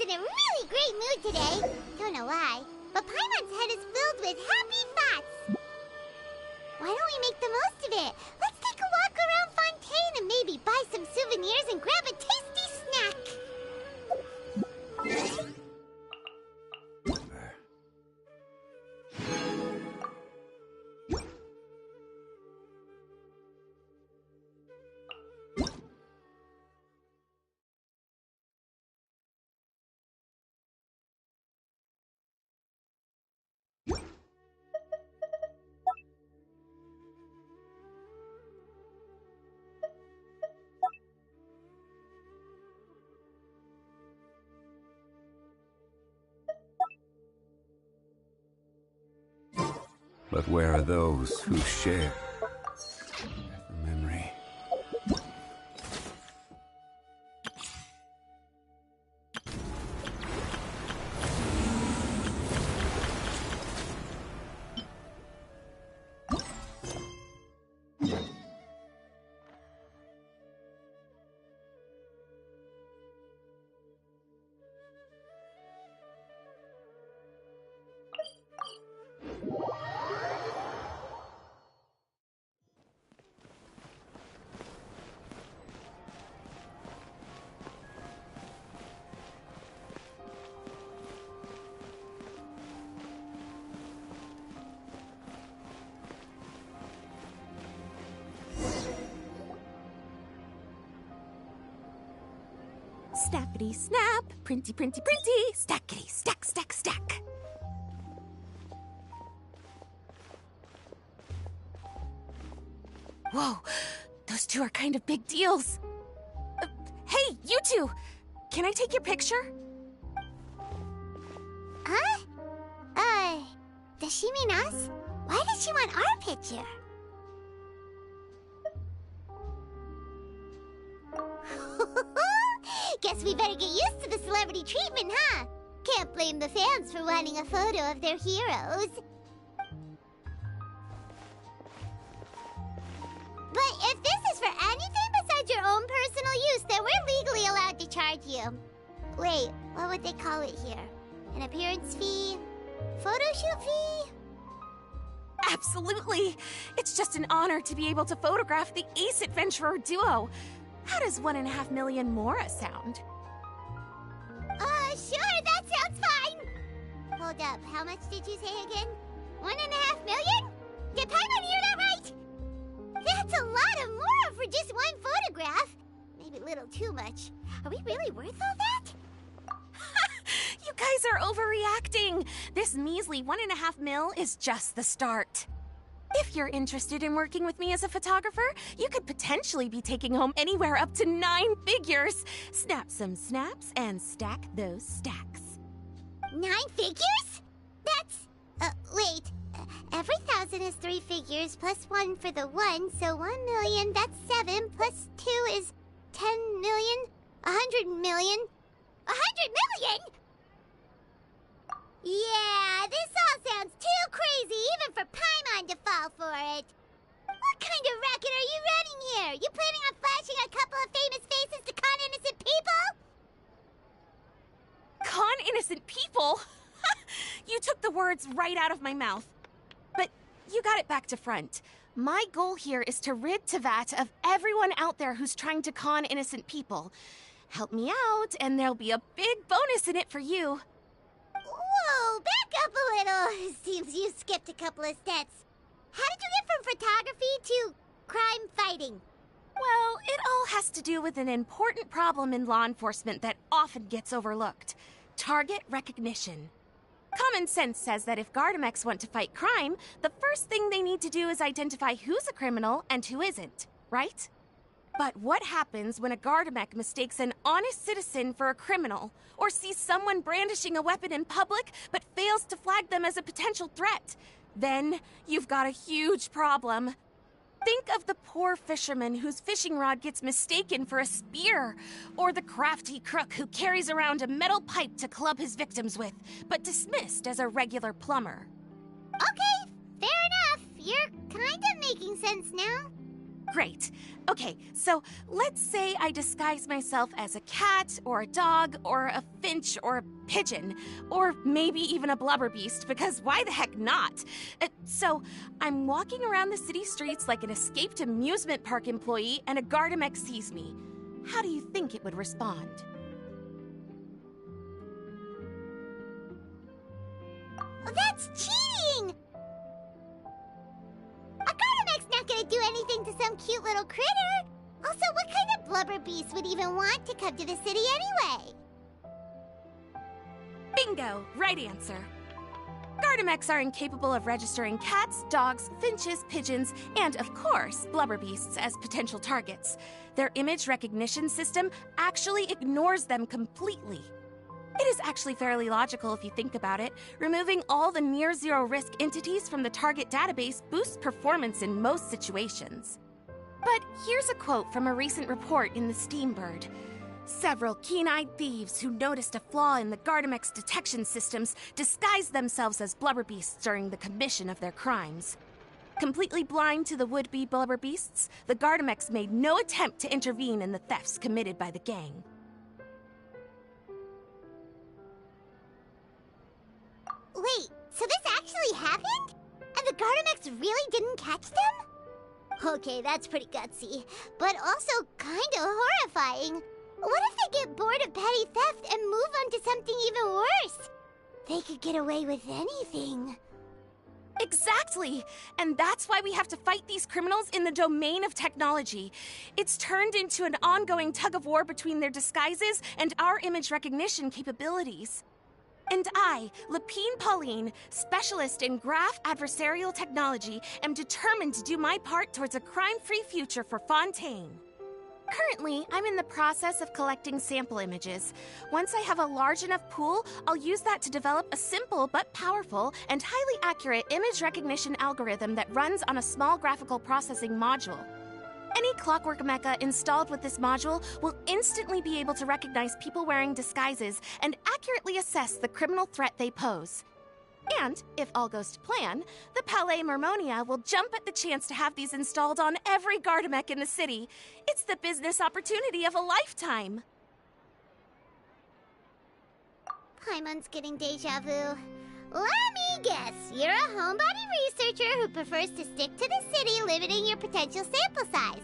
in a really great mood today. Don't know why, but Paimon's head is filled with happy thoughts. Why don't we make the most of it? Let's take a walk around Fontaine and maybe buy some souvenirs and grab a tasty snack. But where are those who share the memory? Snappity snap, printy printy printy, stackity stack stack stack. Whoa, those two are kind of big deals. Hey, you two! Can I take your picture? Huh? Does she mean us? Why does she want our picture? Guess we better get used to the celebrity treatment, huh? Can't blame the fans for wanting a photo of their heroes. But if this is for anything besides your own personal use, then we're legally allowed to charge you. Wait, what would they call it here? An appearance fee? Photo shoot fee? Absolutely! It's just an honor to be able to photograph the Ace Adventurer duo. How does 1.5 million Mora sound? Sure, that sounds fine! Hold up, how much did you say again? 1.5 million? Did Paimon hear that right? That's a lot of Mora for just one photograph. Maybe a little too much. Are we really worth all that? You guys are overreacting! This measly 1.5 mil is just the start. If you're interested in working with me as a photographer, you could potentially be taking home anywhere up to 9 figures. Snap some snaps and stack those stacks. 9 figures? That's... wait. Every 1,000 is 3 figures, plus 1 for the 1, so 1 million, that's 7, plus 2 is 10 million, 100 million. 100 million?! Yeah, this all sounds too crazy even for Paimon to fall for it. What kind of racket are you running here? You planning on flashing a couple of famous faces to con innocent people? Con innocent people? You took the words right out of my mouth. But you got it back to front. My goal here is to rid Teyvat of everyone out there who's trying to con innocent people. Help me out, and there'll be a big bonus in it for you. Whoa, back up a little. Seems you skipped a couple of steps. How did you get from photography to crime fighting? Well, it all has to do with an important problem in law enforcement that often gets overlooked. Target recognition. Common sense says that if Gardamex want to fight crime, the first thing they need to do is identify who's a criminal and who isn't, right? But what happens when a Gardamek mistakes an honest citizen for a criminal, or sees someone brandishing a weapon in public but fails to flag them as a potential threat? Then you've got a huge problem. Think of the poor fisherman whose fishing rod gets mistaken for a spear, or the crafty crook who carries around a metal pipe to club his victims with, but dismissed as a regular plumber. Okay, fair enough. You're kind of making sense now. Great. Okay, so let's say I disguise myself as a cat, or a dog, or a finch, or a pigeon, or maybe even a blubber beast, because why the heck not? So I'm walking around the city streets like an escaped amusement park employee, and a Gardamex sees me. How do you think it would respond? Oh, that's cheating! A Gardamex not gonna do anything to some cute little critter. Also, what kind of blubber beast would even want to come to the city anyway? Bingo! Right answer. Gardamex are incapable of registering cats, dogs, finches, pigeons, and, of course, blubber beasts as potential targets. Their image recognition system actually ignores them completely. It is actually fairly logical if you think about it. Removing all the near-zero risk entities from the target database boosts performance in most situations. But here's a quote from a recent report in the Steambird. Several keen-eyed thieves who noticed a flaw in the Gardamex detection systems disguised themselves as blubber beasts during the commission of their crimes. Completely blind to the would-be blubber beasts, the Gardamex made no attempt to intervene in the thefts committed by the gang. Wait, so this actually happened? And the Gardamex really didn't catch them? Okay, that's pretty gutsy, but also kinda horrifying. What if they get bored of petty theft and move on to something even worse? They could get away with anything. Exactly! And that's why we have to fight these criminals in the domain of technology. It's turned into an ongoing tug-of-war between their disguises and our image recognition capabilities. And I, Lapine Pauline, specialist in graph adversarial technology, am determined to do my part towards a crime-free future for Fontaine. Currently, I'm in the process of collecting sample images. Once I have a large enough pool, I'll use that to develop a simple but powerful and highly accurate image recognition algorithm that runs on a small graphical processing module. Any Clockwork mecha installed with this module will instantly be able to recognize people wearing disguises and accurately assess the criminal threat they pose. And, if all goes to plan, the Palais Mermonia will jump at the chance to have these installed on every Gardamex in the city. It's the business opportunity of a lifetime. Paimon's getting deja vu. Let me guess, you're a homebody researcher who prefers to stick to the city, limiting your potential sample size.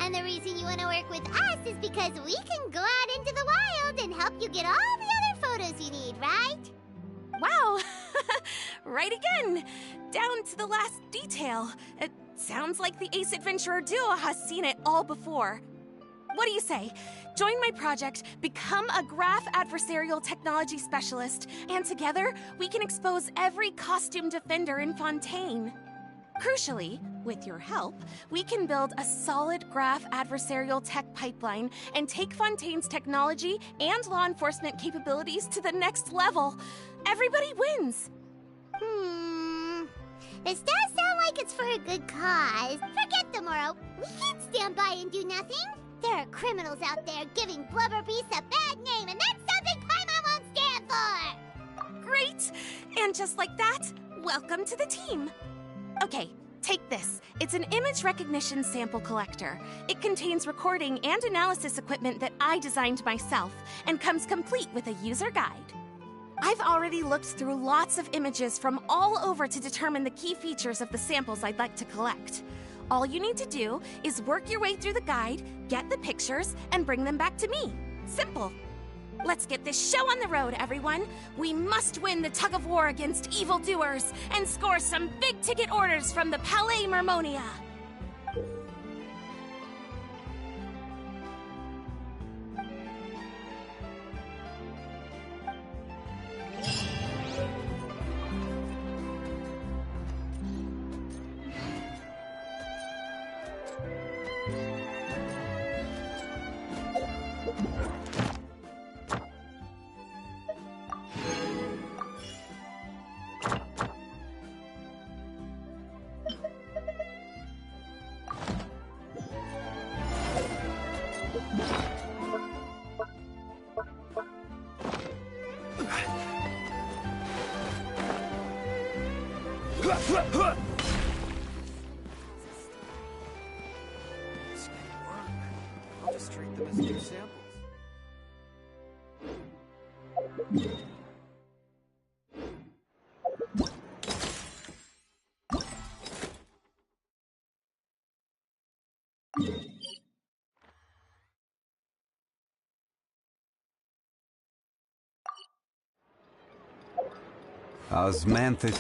And the reason you want to work with us is because we can go out into the wild and help you get all the other photos you need, right? Wow! Right again! Down to the last detail. It sounds like the Ace Adventurer duo has seen it all before. What do you say? Join my project, become a graph adversarial technology specialist, and together we can expose every costume defender in Fontaine. Crucially, with your help, we can build a solid graph adversarial tech pipeline and take Fontaine's technology and law enforcement capabilities to the next level. Everybody wins! This does sound like it's for a good cause. Forget tomorrow. We can't stand by and do nothing. There are criminals out there giving blubber beasts a bad name, and that's something Paimon won't stand for! Great! And just like that, welcome to the team. Okay, take this. It's an image recognition sample collector. It contains recording and analysis equipment that I designed myself, and comes complete with a user guide. I've already looked through lots of images from all over to determine the key features of the samples I'd like to collect. All you need to do is work your way through the guide, get the pictures, and bring them back to me. Simple. Let's get this show on the road, everyone. We must win the tug-of-war against evildoers and score some big-ticket orders from the Palais Mermonia. Osmanthic.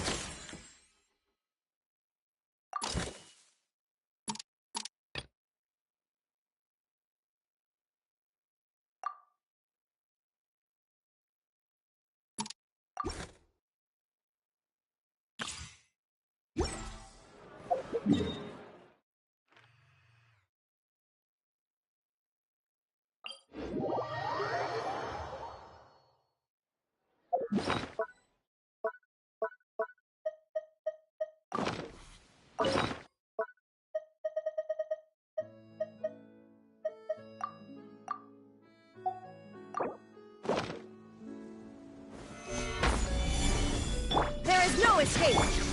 There is no escape!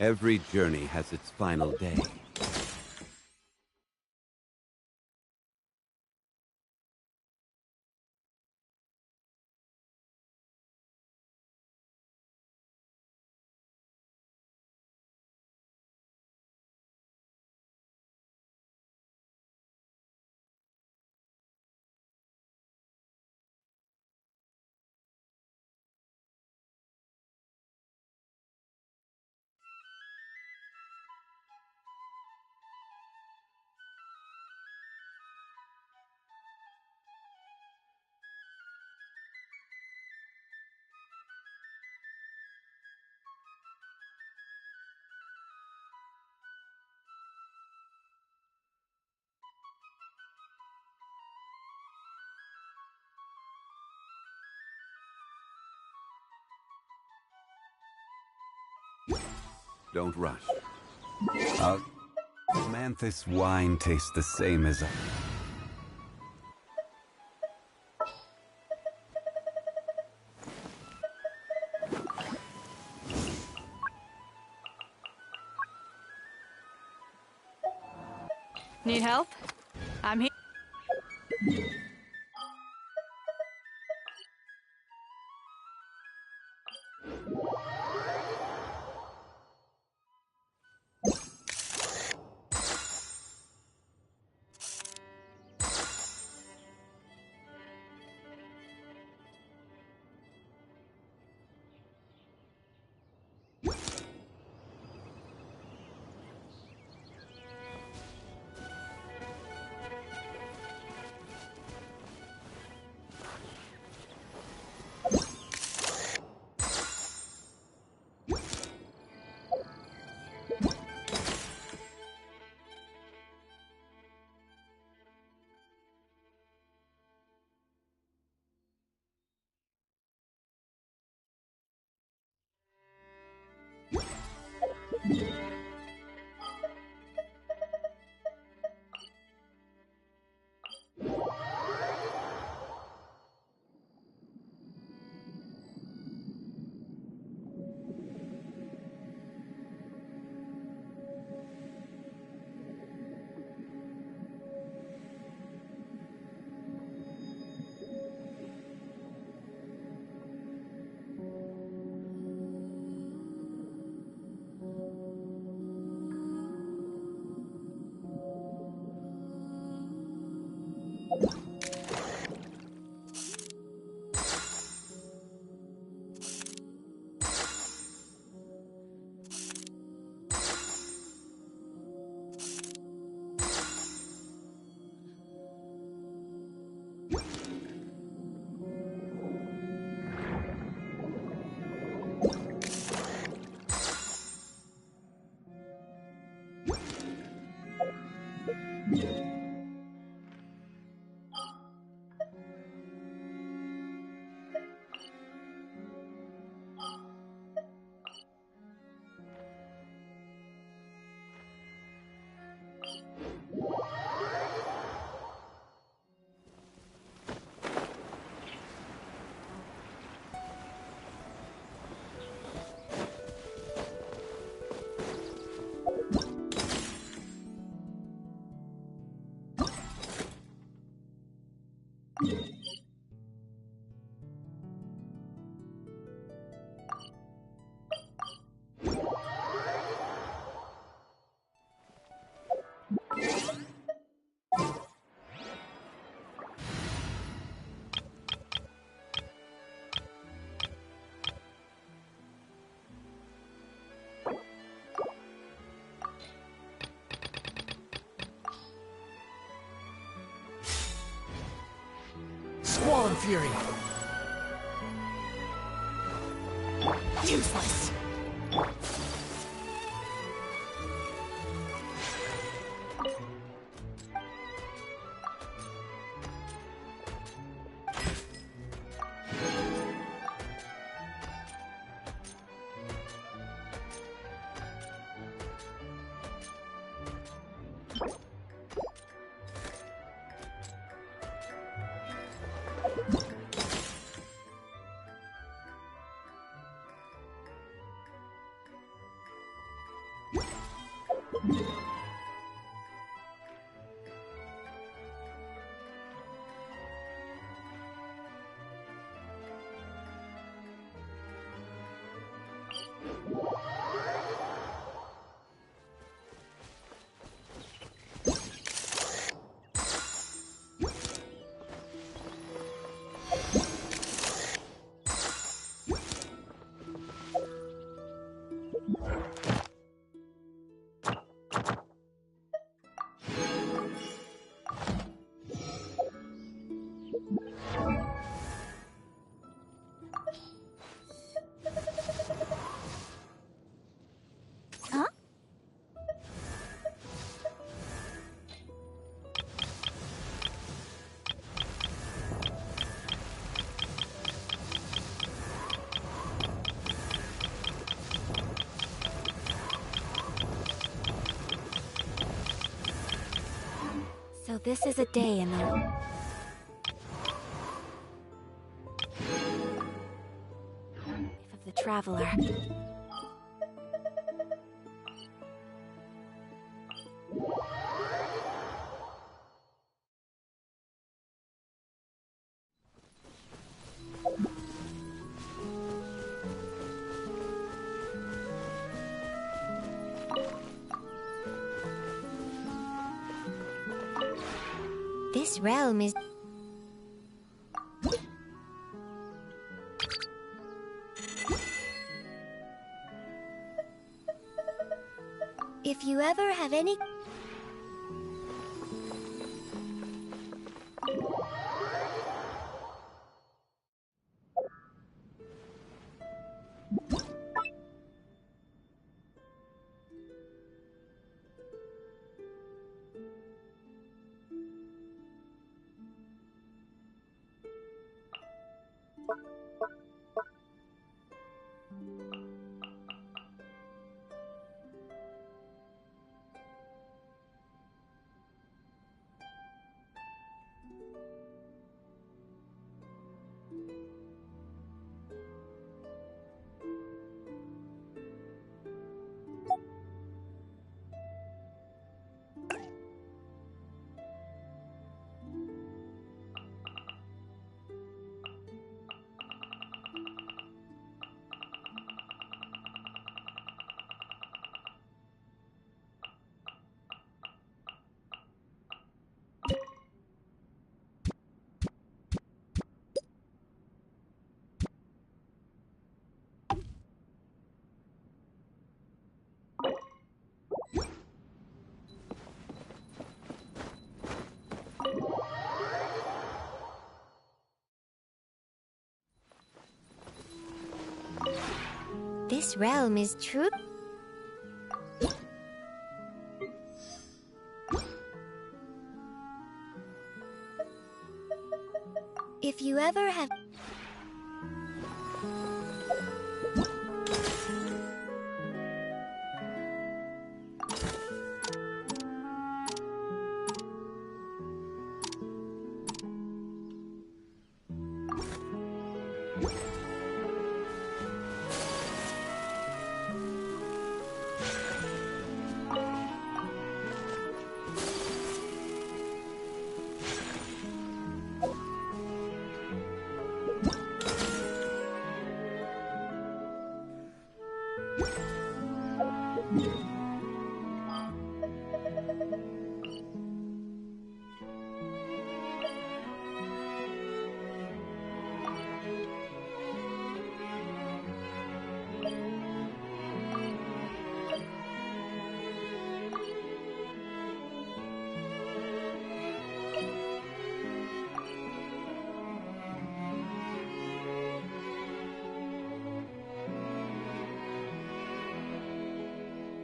Every journey has its final day. Don't rush. Manthus wine tastes the same as a... Need help? I'm here. Squall and Fury. Useless. This is a day in the life of the traveler. This realm is... If you ever have any... This realm is true. If you ever have...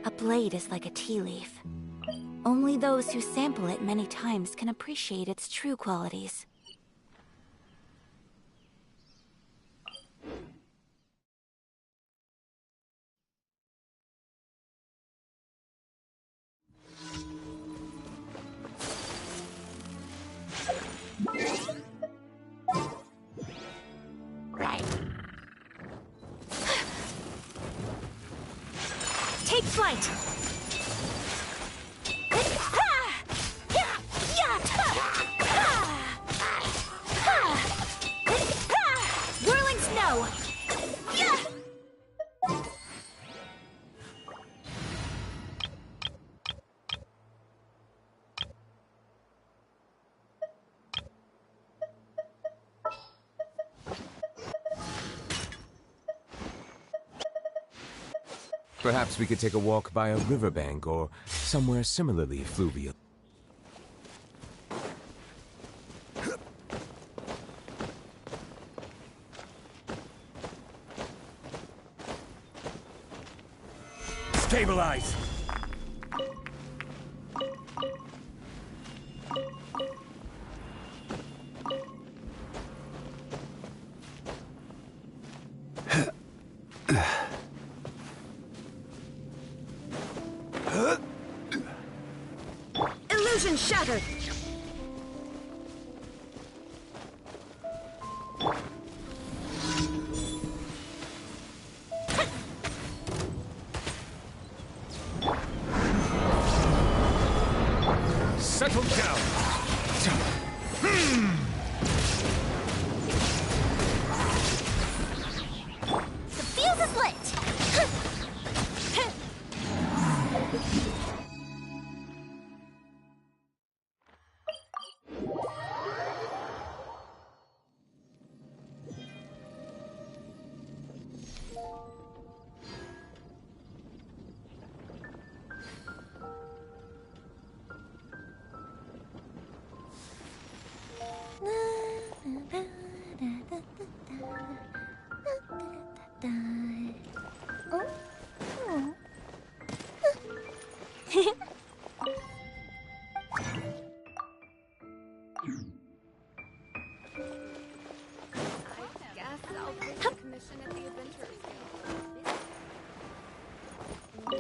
A blade is like a tea leaf. Only those who sample it many times can appreciate its true qualities. Take flight! Whirling snow! Perhaps we could take a walk by a riverbank or somewhere similarly fluvial. Stabilize! Illusion shattered! settle down. The fuse is lit!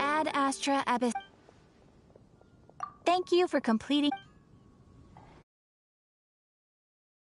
Ad Astra Abyss. Thank you for completing.